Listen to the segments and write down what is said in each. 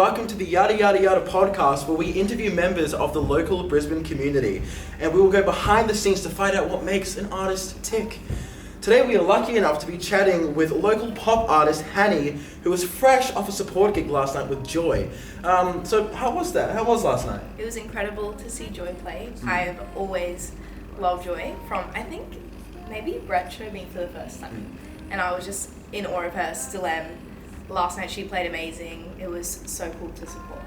welcome to the Yada Yada Yada podcast, where we interview members of the local Brisbane community, and we will go behind the scenes to find out what makes an artist tick. Today we are lucky enough to be chatting with local pop artist HANNI, who was fresh off a support gig last night with Joy. So how was that? How was last night? It was incredible to see Joy play. I've always loved Joy from, I think, maybe Brett showed me for the first time. And I was just in awe of her, still am. Last night she played amazing. It was so cool to support.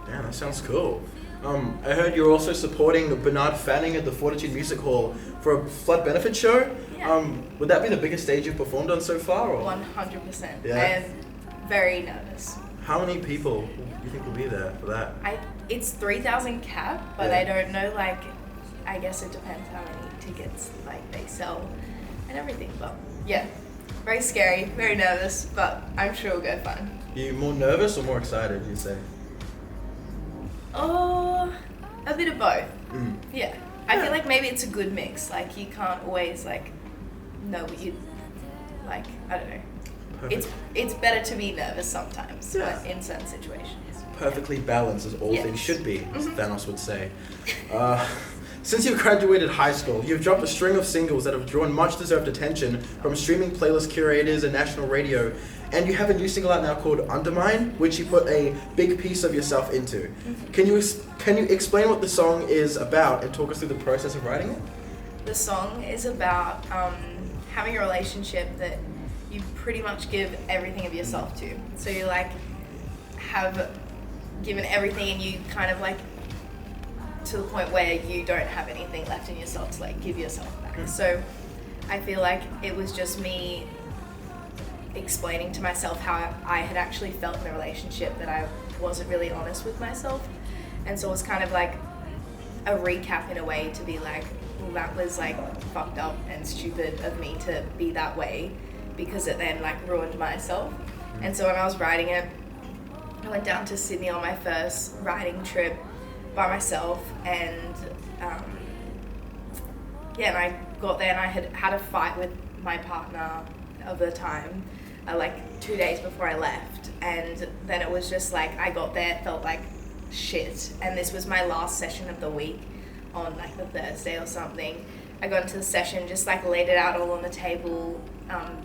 Yeah, that sounds cool. I heard you're also supporting Bernard Fanning at the Fortitude Music Hall for a flood benefit show. Yeah. Would that be the biggest stage you've performed on so far? Or? 100%. Yeah. I am very nervous. How many people do you think will be there for that? It's 3,000 cap, but Yeah. I don't know, I guess it depends how many tickets they sell and everything. But yeah, very scary, very nervous, but I'm sure it'll go fun. You more nervous or more excited, you say? Oh, a bit of both. Yeah. I feel like maybe it's a good mix. You can't always know what you I don't know. Perfect. It's better to be nervous sometimes, Yeah. but in certain situations. Perfectly balanced, as all Yes. things should be, as Thanos would say. Since you've graduated high school, you've dropped a string of singles that have drawn much deserved attention from streaming playlist curators and national radio, and you have a new single out now called Undermine, which you put a big piece of yourself into. Can you explain what the song is about and talk us through the process of writing it? The song is about having a relationship that you pretty much give everything of yourself to. So you have given everything and you kind of to the point where you don't have anything left in yourself to give yourself back. So I feel like it was just me explaining to myself how I had actually felt in the relationship, that I wasn't really honest with myself. And so it was kind of a recap in a way to be well, that was fucked up and stupid of me to be that way, because it then ruined myself. And so when I was writing it, I went down to Sydney on my first writing trip by myself, and and I got there and I had a fight with my partner of the time 2 days before I left, and then it was just I got there, felt like shit, and this was my last session of the week on the Thursday or something. I got into the session, just laid it out all on the table.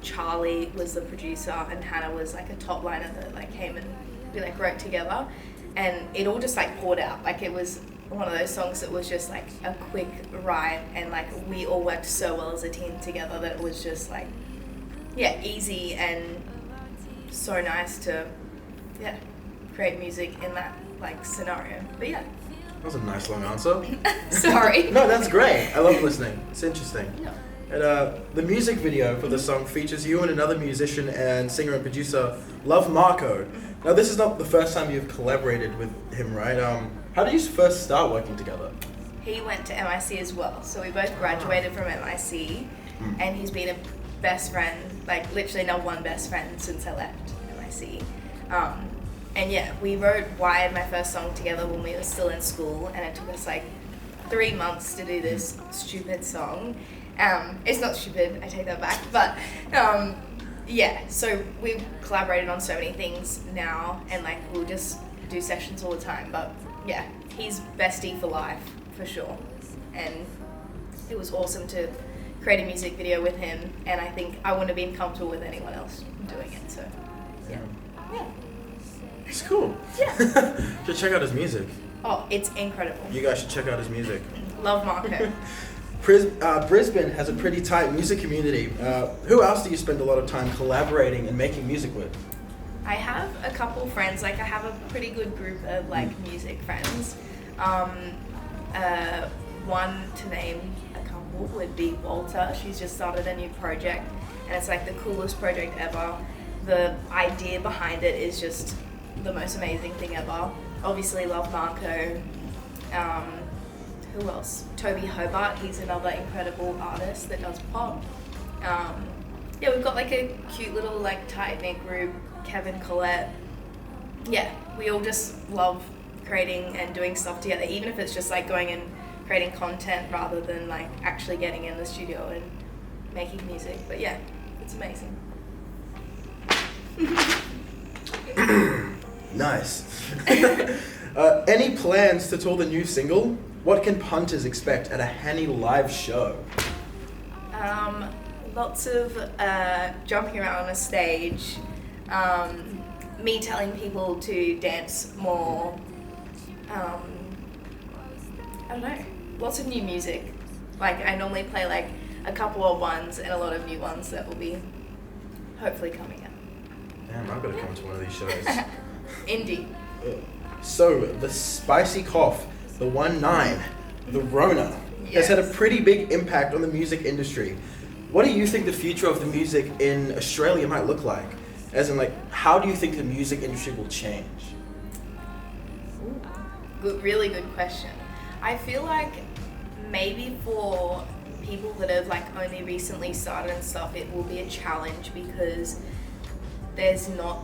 Charlie was the producer and Hannah was a top liner that came and we wrote together, and it all just poured out. It was one of those songs that was just a quick write, and we all worked so well as a team together that it was just easy and so nice to create music in that scenario. But yeah. That was a nice long answer. Sorry. No, that's great. I love listening. It's interesting. Yeah. And the music video for the song features you and another musician and singer and producer, Love Marco. Now, this is not the first time you've collaborated with him, right? How did you first start working together? He went to MIC as well, so we both graduated from MIC, and he's been a best friend, literally number one best friend since I left MIC. And yeah, we wrote Wired, my first song, together when we were still in school, and it took us 3 months to do this stupid song. It's not stupid, I take that back, but so we've collaborated on so many things now, and we'll just do sessions all the time. But yeah, he's bestie for life, for sure. And it was awesome to create a music video with him, and I think I wouldn't have been comfortable with anyone else doing it, so yeah. It's cool. Yeah. Should check out his music. Oh, it's incredible. You guys should check out his music. Love Marco. Brisbane has a pretty tight music community. Who else do you spend a lot of time collaborating and making music with? I have a couple friends. I have a pretty good group of music friends. One to name a couple would be Walter. She's just started a new project, and it's the coolest project ever. The idea behind it is just the most amazing thing ever. Obviously, love Marco. Who else? Toby Hobart. He's another incredible artist that does pop. We've got a cute little tight knit group. Kevin, Kaleb. Yeah, we all just love creating and doing stuff together, even if it's just going and creating content rather than actually getting in the studio and making music. But yeah, it's amazing. Nice. Any plans to tour the new single? What can punters expect at a HANNI live show? Lots of jumping around on a stage, me telling people to dance more, I don't know, lots of new music. Like I normally play like a couple old ones and a lot of new ones that will be hopefully coming out. Damn, I've got to come to one of these shows. Indie. So, the spicy cough, the 1-9, the Rona, has had a pretty big impact on the music industry. What do you think the future of the music in Australia might look like? As in, like, how do you think the music industry will change? Good, really good question. I feel like maybe for people that have like only recently started and stuff, it will be a challenge because there's not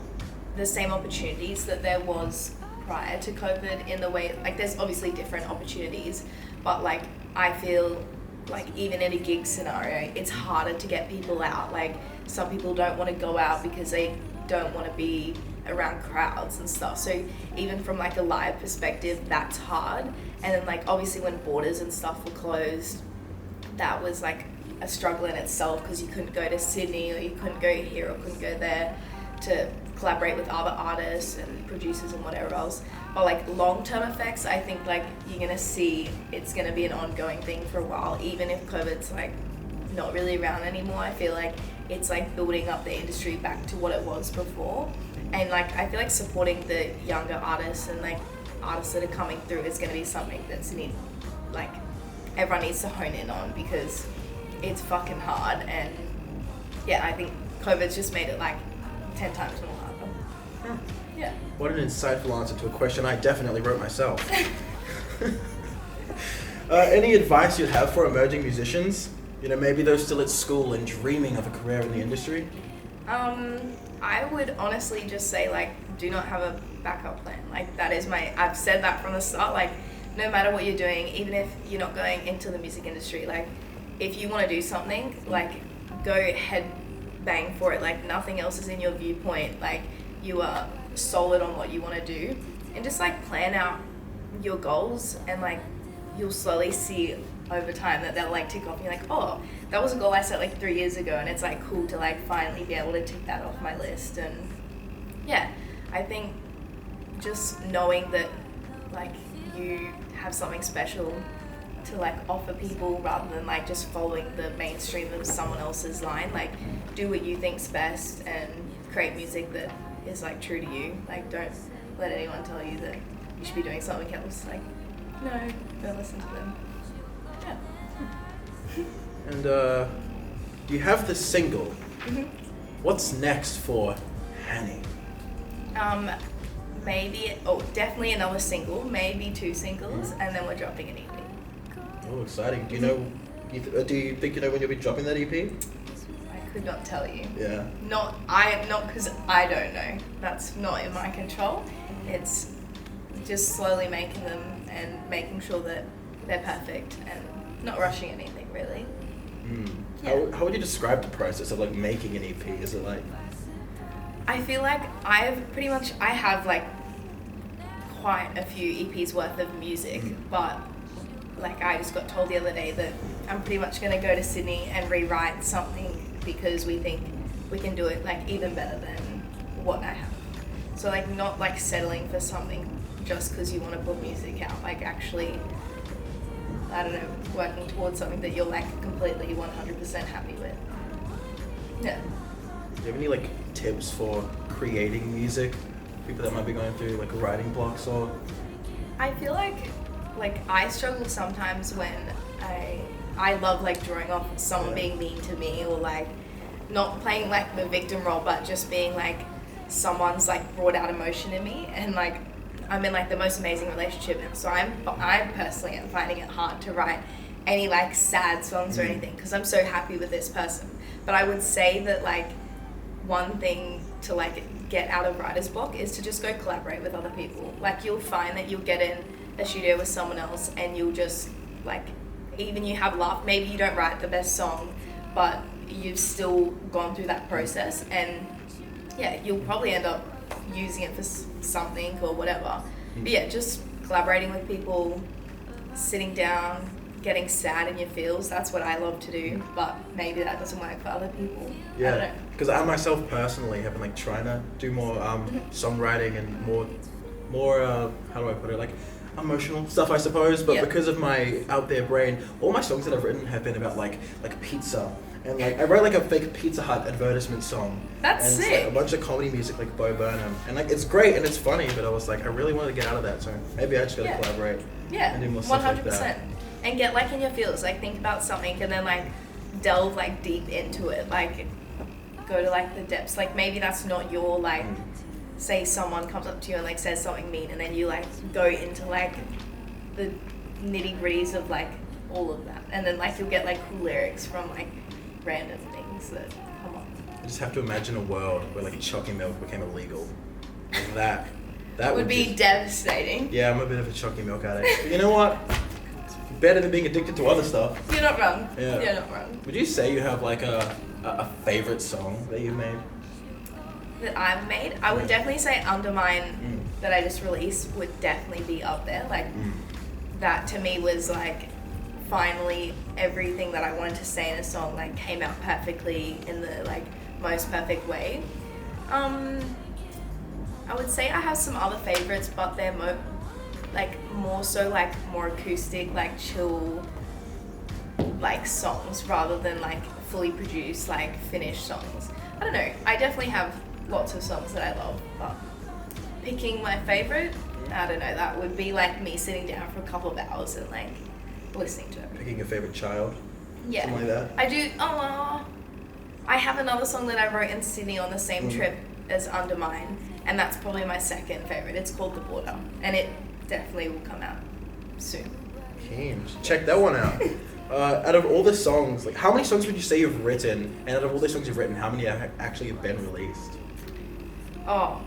the same opportunities that there was prior to COVID in the way, like there's obviously different opportunities, but like I feel like even in a gig scenario, it's harder to get people out. Like some people don't want to go out because they don't want to be around crowds and stuff. So even from like a live perspective, that's hard. And then like obviously when borders and stuff were closed, that was like a struggle in itself because you couldn't go to Sydney or you couldn't go here or couldn't go there to collaborate with other artists and producers and whatever else. But like long-term effects, I think like you're gonna see it's gonna be an ongoing thing for a while, even if COVID's like not really around anymore. I feel like it's like building up the industry back to what it was before. And like I feel like supporting the younger artists and like artists that are coming through is gonna be something that's like everyone needs to hone in on because it's fucking hard. And yeah, I think COVID's just made it like 10 times more harder. Yeah. What an insightful answer to a question I definitely wrote myself. Any advice you'd have for emerging musicians? You know, maybe those still at school and dreaming of a career in the industry? I would honestly just say like, do not have a backup plan. Like that is I've said that from the start, like no matter what you're doing, even if you're not going into the music industry, like if you want to do something, like go head bang for it. Like nothing else is in your viewpoint. Like you are solid on what you want to do and just like plan out your goals and like you'll slowly see over time that they'll like tick off and you're like, oh, that was a goal I set like 3 years ago and it's like cool to like finally be able to tick that off my list. And yeah, I think just knowing that like you have something special to like offer people rather than like just following the mainstream of someone else's line. Like do what you think's best and create music that is like true to you. Like don't let anyone tell you that you should be doing something else. Like no, don't listen to them. Yeah. And you have the single. Mm-hmm. What's next for HANNI? Definitely another single, maybe 2 singles, and then we're dropping an EP. Oh, exciting. Do you know, do you think you know when you'll be dropping that EP? I could not tell you. Yeah. Not because I don't know. That's not in my control. It's just slowly making them and making sure that they're perfect and not rushing anything really. Yeah. How would you describe the process of like making an EP? Is it like? I feel like I have like quite a few EPs worth of music, but like I just got told the other day that I'm pretty much going to go to Sydney and rewrite something because we think we can do it like even better than what I have. So like not like settling for something just because you want to put music out, like actually, I don't know, working towards something that you're like completely 100% happy with. Yeah. Do you have any like tips for creating music? People that might be going through like writing blocks or? I feel like I struggle sometimes when I love like drawing off someone being mean to me or like not playing like the victim role but just being like someone's like brought out emotion in me and like I'm in like the most amazing relationship now, so I personally am finding it hard to write any like sad songs or anything because I'm so happy with this person. But I would say that like one thing to like get out of writer's block is to just go collaborate with other people. Like you'll find that you'll get in a studio with someone else and you'll just like, even you have laugh, maybe you don't write the best song but you've still gone through that process and yeah, you'll probably end up using it for something or whatever. But yeah, just collaborating with people, sitting down, getting sad in your feels, that's what I love to do, but maybe that doesn't work for other people. I don't know. Because I myself personally have been like trying to do more songwriting and more how do I put it, like emotional stuff, I suppose, but because of my out there brain, all my songs that I've written have been about like pizza. And like I wrote like a fake Pizza Hut advertisement song. That's and sick. It's, like, a bunch of comedy music like Bo Burnham. And like it's great and it's funny, but I was like I really wanted to get out of that, so maybe I just gotta collaborate. Yeah. And do more stuff 100%. like that. And get like in your feels, like think about something and then like delve like deep into it. Like go to like the depths. Like maybe that's not your like say someone comes up to you and like says something mean and then you like go into like the nitty gritties of like all of that. And then like you'll get like cool lyrics from like random things that come up. I just have to imagine a world where like chocolate milk became illegal. And that would be just, devastating. Yeah, I'm a bit of a chocolate milk addict. But you know what? It's better than being addicted to other stuff. You're not wrong. Yeah. You're not wrong. Would you say you have like a favorite song that you've made? That I've made? I would definitely say Undermine that I just released would definitely be up there. Like that to me was like finally everything that I wanted to say in a song like came out perfectly in the like most perfect way. I would say I have some other favorites, but they're more so like more acoustic, like chill like songs rather than like fully produced like finished songs. I don't know. I definitely have lots of songs that I love, but picking my favorite, I don't know, that would be like me sitting down for a couple of hours and like listening to it. Picking a favorite child? Yeah. Something like that? I do. I have another song that I wrote in Sydney on the same trip as Undermine, and that's probably my second favorite. It's called The Border, and it definitely will come out soon. Keen. Check that one out. Out of all the songs, like how many songs would you say you've written? And out of all the songs you've written, how many actually have been released? Oh.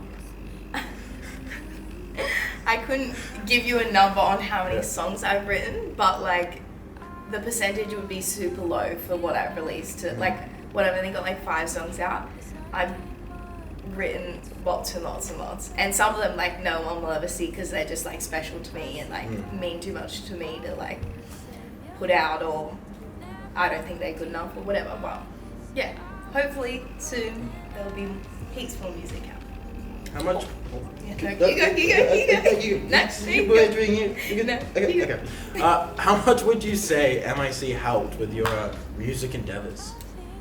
I couldn't give you a number on how many songs I've written, but like the percentage would be super low for what I've released. Like when I've only got like 5 songs out, I've written lots and lots and lots. And some of them like no one will ever see because they're just like special to me and like mean too much to me to like put out, or I don't think they're good enough or whatever. But yeah, hopefully soon there'll be heaps more music out. How much? You go. Next. Okay. How much would you say MIC helped with your music endeavors?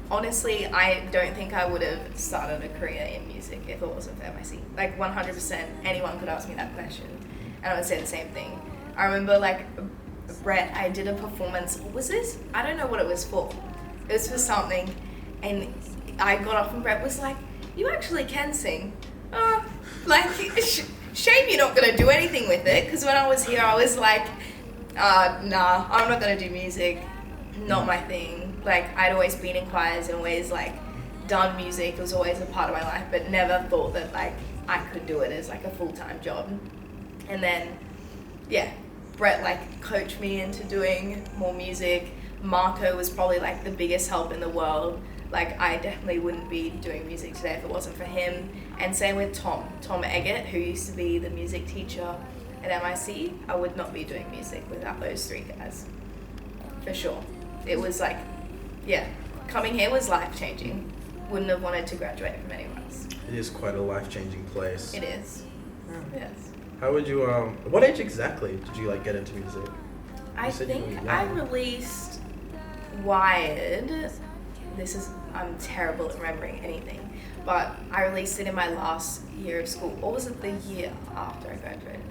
Honestly, I don't think I would have started a career in music if it wasn't for MIC. Like 100%, anyone could ask me that question, and I would say the same thing. I remember like Brett, I did a performance. What was this? I don't know what it was for. It was for something, and I got off and Brett was like, "You actually can sing." Like, shame you're not gonna do anything with it. Because when I was here, I was like, nah, I'm not gonna do music. Not my thing. Like, I'd always been in choirs and always like done music. It was always a part of my life, but never thought that like I could do it as like a full-time job. And then, yeah, Brett like coached me into doing more music. Marco was probably like the biggest help in the world. Like, I definitely wouldn't be doing music today if it wasn't for him. And same with Tom Eggett, who used to be the music teacher at MIC. I would not be doing music without those 3 guys, for sure. It was like, yeah, coming here was life-changing. Wouldn't have wanted to graduate from anywhere else. It is quite a life-changing place. It is. Yes. How would you, what age exactly did you like get into music? I think I released Wired. I'm terrible at remembering anything, but I released it in my last year of school. Or was it the year after I graduated?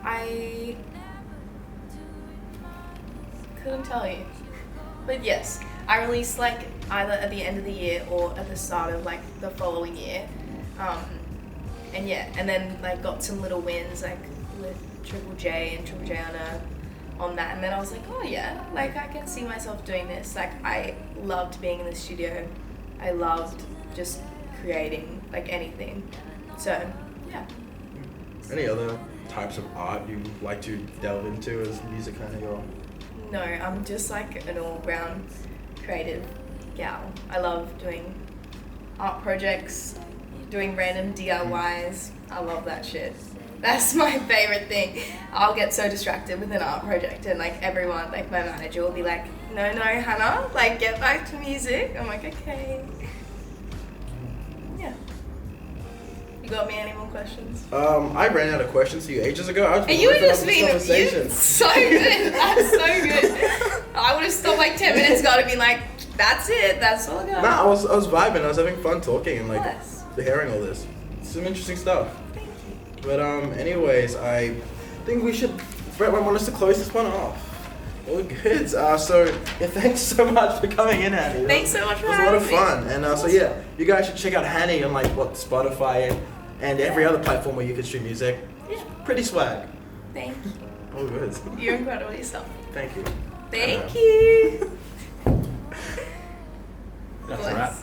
I couldn't tell you. But yes, I released like either at the end of the year or at the start of like the following year. And yeah, and then like got some little wins like with Triple J on that, and then I was like, oh yeah, like I can see myself doing this. Like I loved being in the studio. I loved just creating like anything. So yeah. Any other types of art you like to delve into as music kind of your? No, I'm just like an all-round creative gal. I love doing art projects, doing random DIYs. I love that shit. That's my favorite thing. I'll get so distracted with an art project and like everyone, like my manager will be like, no, Hannah, like get back to music. I'm like, okay. Yeah. You got me any more questions? I ran out of questions for you ages ago. I was And you were ripping just up this being conversation. so good. That's so good. I would have stopped like 10 minutes ago to be like, that's it. That's all I got. Nah, I was vibing. I was having fun talking and like Yes. hearing all this. Some interesting stuff. Thank you. But anyways, I think we should. Brett, I want us to close this one off. All good. So yeah, thanks so much for coming in, Hanni. Thanks so much for It was a lot of having fun, and so yeah, you guys should check out Hanni on like Spotify and every other platform where you can stream music. Yeah. Pretty swag. Thank you. All good. You're incredible yourself. Thank you. Thank you. That's a wrap.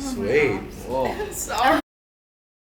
Sweet. Whoa. Sorry.